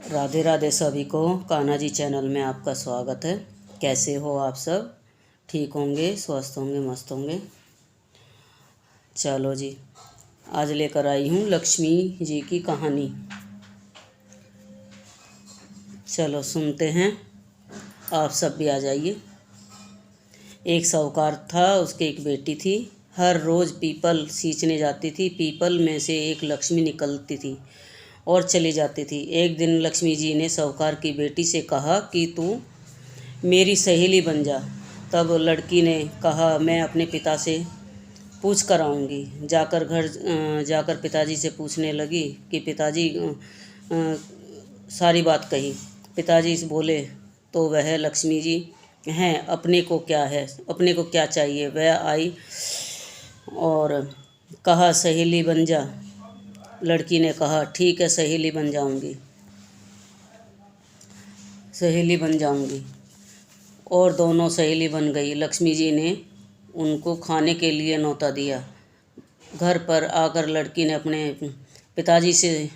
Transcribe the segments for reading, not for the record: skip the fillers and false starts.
राधे राधे सभी को कान्हा जी चैनल में आपका स्वागत है। कैसे हो आप सब? ठीक होंगे, स्वस्थ होंगे, मस्त होंगे। चलो जी, आज लेकर आई हूँ लक्ष्मी जी की कहानी। चलो सुनते हैं, आप सब भी आ जाइए। एक साहूकार था, उसकी एक बेटी थी। हर रोज़ पीपल सींचने जाती थी। पीपल में से एक लक्ष्मी निकलती थी और चली जाती थी। एक दिन लक्ष्मी जी ने साहूकार की बेटी से कहा कि तू मेरी सहेली बन जा। तब लड़की ने कहा, मैं अपने पिता से पूछ कर आऊँगी। जाकर पिताजी से पूछने लगी कि पिताजी सारी बात कही। पिताजी से बोले तो वह लक्ष्मी जी हैं, अपने को क्या है, अपने को क्या चाहिए। वह आई और कहा, सहेली बन जा। लड़की ने कहा, ठीक है, सहेली बन जाऊंगी, सहेली बन जाऊंगी। और दोनों सहेली बन गई। लक्ष्मी जी ने उनको खाने के लिए न्योता दिया। घर पर आकर लड़की ने अपने पिताजी से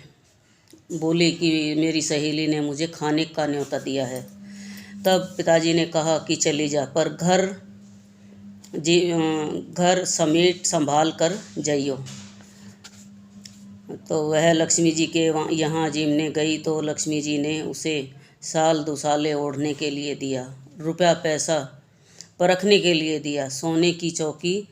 बोली कि मेरी सहेली ने मुझे खाने का न्योता दिया है। तब पिताजी ने कहा कि चली जा, पर घर समेट संभाल कर जाइयो। तो वह लक्ष्मी जी के यहाँ जिमने गई तो लक्ष्मी जी ने उसे साल दुसाले ओढ़ने के लिए दिया, रुपया पैसा परखने के लिए दिया, सोने की चौकी,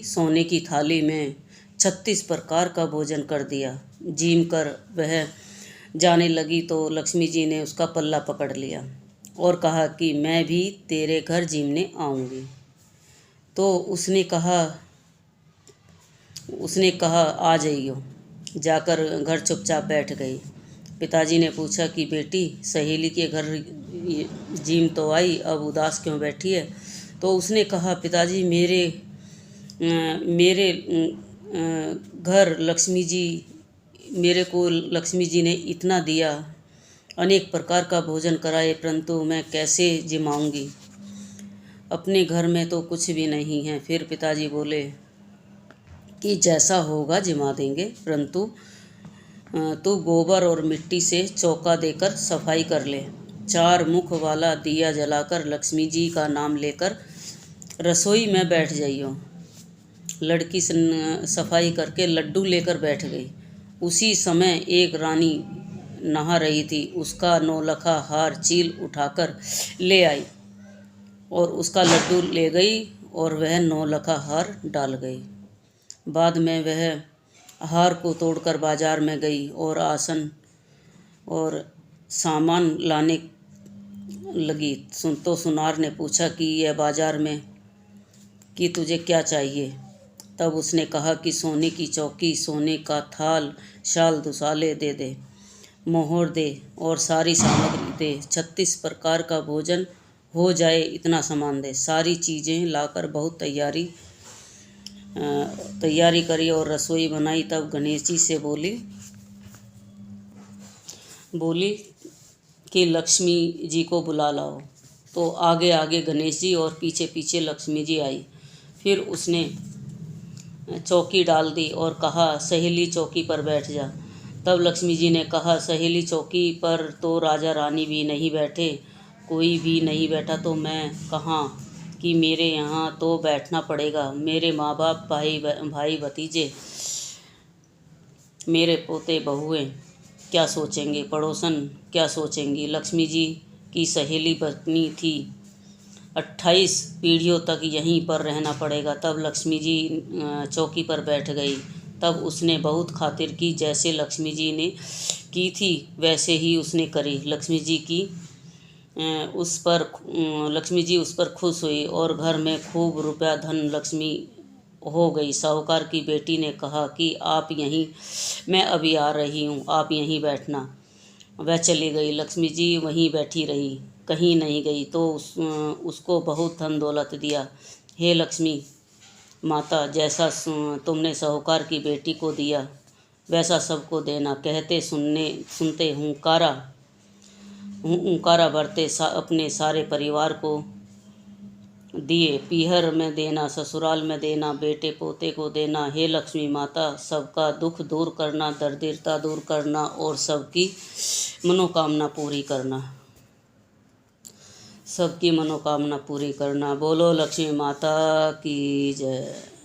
सोने की थाली में 36 प्रकार का भोजन कर दिया। जिम कर वह जाने लगी तो लक्ष्मी जी ने उसका पल्ला पकड़ लिया और कहा कि मैं भी तेरे घर जिमने आऊँगी। तो उसने कहा आ जाइयो। जाकर घर चुपचाप बैठ गई। पिताजी ने पूछा कि बेटी, सहेली के घर जिम तो आई, अब उदास क्यों बैठी है? तो उसने कहा, पिताजी मेरे घर मेरे को लक्ष्मी जी ने इतना दिया, अनेक प्रकार का भोजन कराए, परंतु मैं कैसे जिमाऊंगी? अपने घर में तो कुछ भी नहीं है। फिर पिताजी बोले कि जैसा होगा जिमा देंगे, परंतु तू गोबर और मिट्टी से चौका देकर सफाई कर ले। 4 मुख वाला दिया जलाकर लक्ष्मी जी का नाम लेकर रसोई में बैठ जाइयो। लड़की सफाई करके लड्डू लेकर बैठ गई। उसी समय एक रानी नहा रही थी। उसका नौलखा हार चील उठाकर ले आई और उसका लड्डू ले गई और वह नौलखा हार डाल गई। बाद में वह हार को तोड़कर बाजार में गई और आसन और सामान लाने लगी। तो सुनार ने पूछा कि यह बाजार में कि तुझे क्या चाहिए? तब उसने कहा कि सोने की चौकी, सोने का थाल, शाल दुसाले दे दे, मोहर दे और सारी सामग्री दे। 36 प्रकार का भोजन हो जाए इतना सामान दे। सारी चीज़ें लाकर बहुत तैयारी करी और रसोई बनाई। तब गणेश जी से बोली कि लक्ष्मी जी को बुला लाओ। तो आगे आगे गणेश जी और पीछे पीछे लक्ष्मी जी आई। फिर उसने चौकी डाल दी और कहा, सहेली चौकी पर बैठ जा। तब लक्ष्मी जी ने कहा, सहेली चौकी पर तो राजा रानी भी नहीं बैठे, कोई भी नहीं बैठा, तो मैं कहाँ कि मेरे यहाँ तो बैठना पड़ेगा। मेरे माँ बाप, भाई भतीजे, मेरे पोते बहुएं क्या सोचेंगे, पड़ोसन क्या सोचेंगी? लक्ष्मी जी की सहेली पत्नी थी, 28 पीढ़ियों तक यहीं पर रहना पड़ेगा। तब लक्ष्मी जी चौकी पर बैठ गई। तब उसने बहुत खातिर की। जैसे लक्ष्मी जी ने की थी वैसे ही उसने करी। लक्ष्मी जी उस पर खुश हुई और घर में खूब रुपया धन लक्ष्मी हो गई। साहूकार की बेटी ने कहा कि मैं अभी आ रही हूँ, आप यहीं बैठना। वह चली गई। लक्ष्मी जी वहीं बैठी रही, कहीं नहीं गई। तो उसको बहुत धन दौलत दिया। हे लक्ष्मी माता, जैसा तुमने साहूकार की बेटी को दिया वैसा सबको देना। कहते सुनते हुंकारा भरते अपने सारे परिवार को दिए पीहर में देना, ससुराल में देना, बेटे पोते को देना। हे लक्ष्मी माता, सबका दुख दूर करना, दरिद्रता दूर करना और सबकी मनोकामना पूरी करना, सबकी मनोकामना पूरी करना। बोलो लक्ष्मी माता की जय।